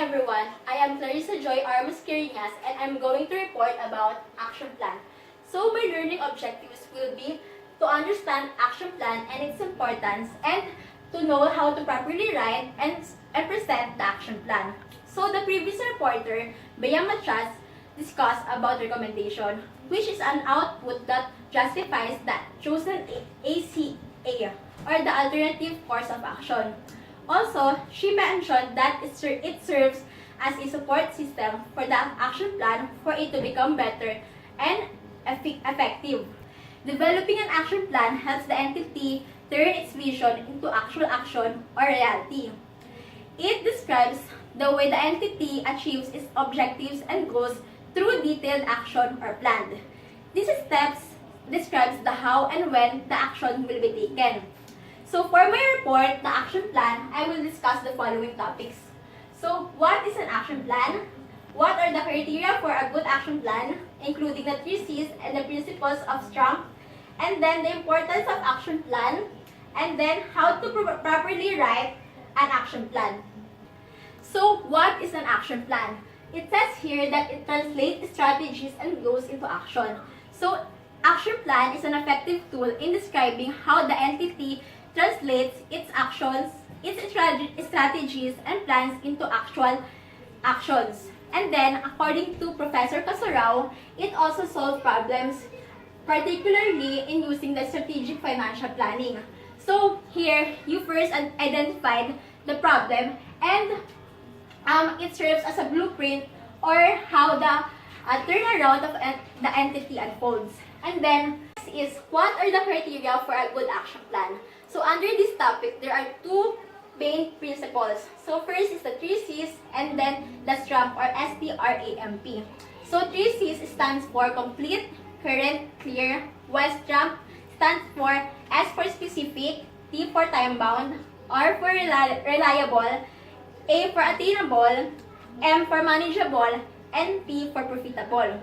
everyone, I am Clarissa Joy R. Mascariñas and I'm going to report about action plan. So my learning objectives will be to understand action plan and its importance and to know how to properly write and present the action plan. So the previous reporter, Bayang Machas, discussed about recommendation, which is an output that justifies the chosen ACA or the alternative course of action. Also, she mentioned that it serves as a support system for the action plan for it to become better and effective. Developing an action plan helps the entity turn its vision into actual action or reality. It describes the way the entity achieves its objectives and goals through detailed action or plan. These steps describes the how and when the action will be taken. So for my report, the action plan, I will discuss the following topics. So what is an action plan? What are the criteria for a good action plan, including the 3 C's and the principles of STRUMP, and then the importance of action plan, and then how to properly write an action plan. So what is an action plan? It says here that it translates strategies and goals into action. So action plan is an effective tool in describing how the entity translates its actions, its strategies, and plans into actual actions. And then, according to Professor Casorao, it also solves problems, particularly in using the strategic financial planning. So here, you first identified the problem, and it serves as a blueprint or how the turnaround of the entity unfolds. And then, next is what are the criteria for a good action plan? So under this topic, there are 2 main principles. So first is the 3 C's and then the STRAMP or STRAMP. So 3 C's stands for complete, current, clear, while STRAMP stands for S for specific, T for time bound, R for reliable, A for attainable, M for manageable, and P for profitable.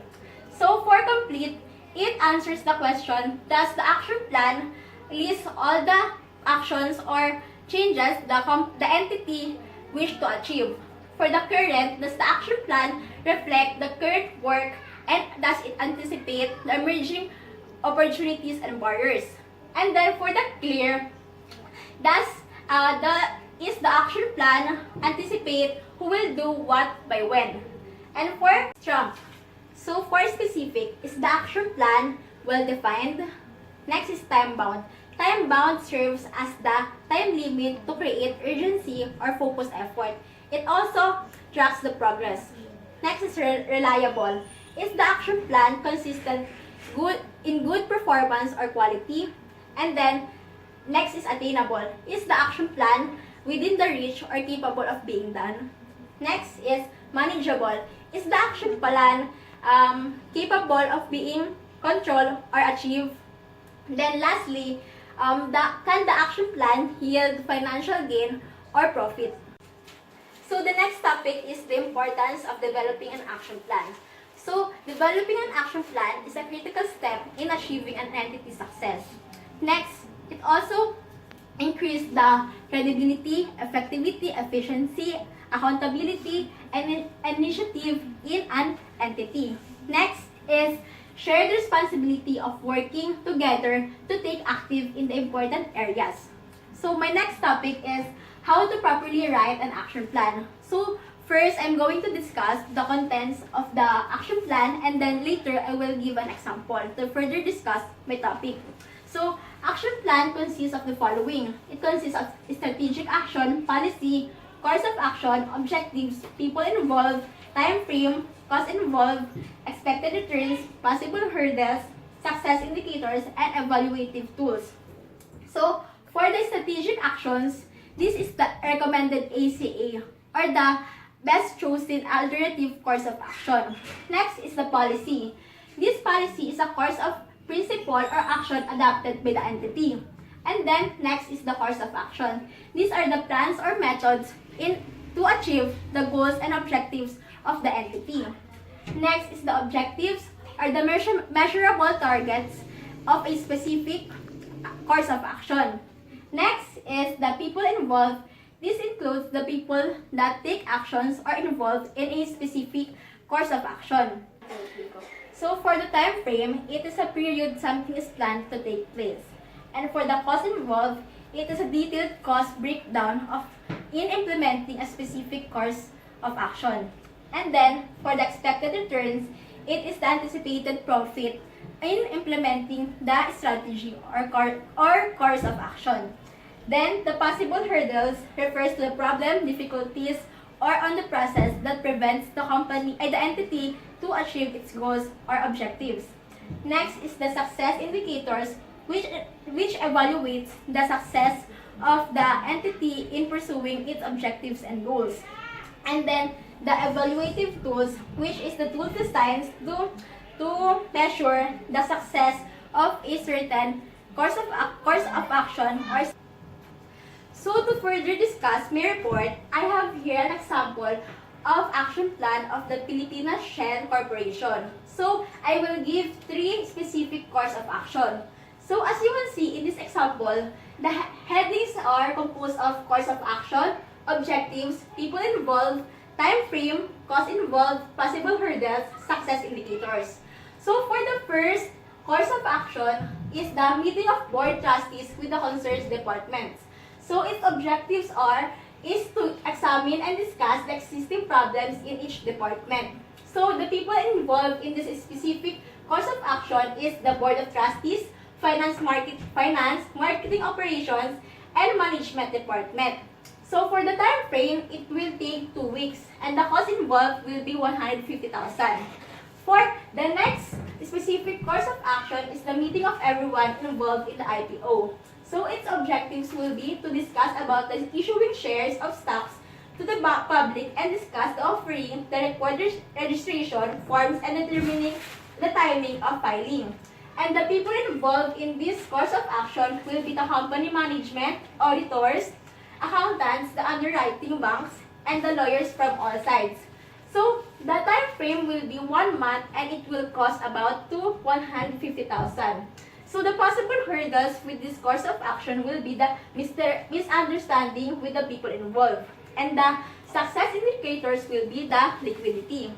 So for complete, it answers the question, does the action plan list all the actions or changes the entity wish to achieve? For the current, does the action plan reflect the current work and does it anticipate the emerging opportunities and barriers? And then for the clear, is the action plan anticipate who will do what by when? And for STRUMP, so for specific, is the action plan well defined? Next is time bound. Time bound serves as the time limit to create urgency or focused effort. It also tracks the progress. Next is reliable. Is the action plan consistent in good performance or quality? And then next is attainable. Is the action plan within the reach or capable of being done? Next is manageable. Is the action plan capable of being controlled or achieved? Then lastly, can the action plan yield financial gain or profit? So the next topic is the importance of developing an action plan. So developing an action plan is a critical step in achieving an entity's success. Next, it also increases the credibility, effectivity, efficiency, accountability, and initiative in an entity. Next is shared responsibility of working together to take active in the important areas. So my next topic is how to properly write an action plan. So first, I'm going to discuss the contents of the action plan and then later I will give an example to further discuss my topic. So action plan consists of the following. It consists of strategic action, policy, course of action, objectives, people involved, time frame, cost involved, expected returns, possible hurdles, success indicators, and evaluative tools. So, for the strategic actions, this is the recommended ACA or the best chosen alternative course of action. Next is the policy. This policy is a course of principle or action adopted by the entity. And then, next is the course of action. These are the plans or methods to achieve the goals and objectives of the entity. Next is the objectives or the measurable targets of a specific course of action. Next is the people involved. This includes the people that take actions or involved in a specific course of action. So for the time frame, it is a period something is planned to take place. And for the cost involved, it is a detailed cost breakdown in implementing a specific course of action. And then, for the expected returns, it is the anticipated profit in implementing the strategy or course of action. Then, the possible hurdles refers to the problem, difficulties, or on the process that prevents the entity to achieve its goals or objectives. Next is the success indicators, which evaluates the success of the entity in pursuing its objectives and goals. And then, the evaluative tools, which is the tool designed to measure the success of a certain course of action. So to further discuss my report, I have here an example of action plan of the Pilipinas Shell Corporation. So I will give 3 specific course of action. So as you can see in this example, the headings are composed of course of action, objectives, people involved, time frame, cost involved, possible hurdles, success indicators. So for the first course of action is the meeting of board trustees with the concerned departments. So its objectives is to examine and discuss the existing problems in each department. So the people involved in this specific course of action is the board of trustees, finance, marketing operations, and management department. So for the time frame, it will take 2 weeks, and the cost involved will be 150,000. For the next specific course of action is the meeting of everyone involved in the IPO. So its objectives will be to discuss about the issuing shares of stocks to the public and discuss the offering, the required registration forms, and determining the timing of filing. And the people involved in this course of action will be the company management, auditors, accountants, the underwriting banks, and the lawyers from all sides. So the time frame will be 1 month and it will cost about 150,000. So the possible hurdles with this course of action will be the misunderstanding with the people involved. And the success indicators will be the liquidity.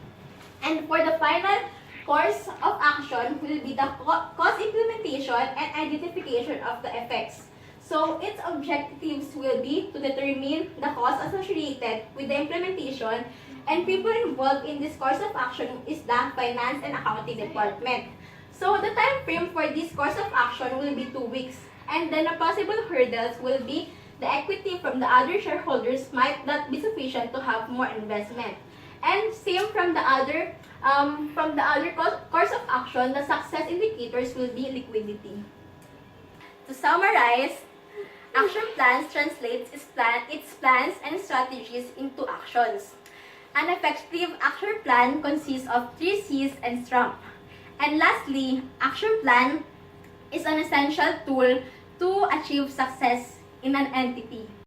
And for the final course of action will be the cost implementation and identification of the effects. So its objectives will be to determine the cost associated with the implementation, and people involved in this course of action is the finance and accounting department. So the time frame for this course of action will be 2 weeks, and then the possible hurdles will be the equity from the other shareholders might not be sufficient to have more investment. And same from the other course of action, the success indicators will be liquidity. To summarize, action plans translates its plans and strategies into actions. An effective action plan consists of 3 C's and STRUMP. And lastly, action plan is an essential tool to achieve success in an entity.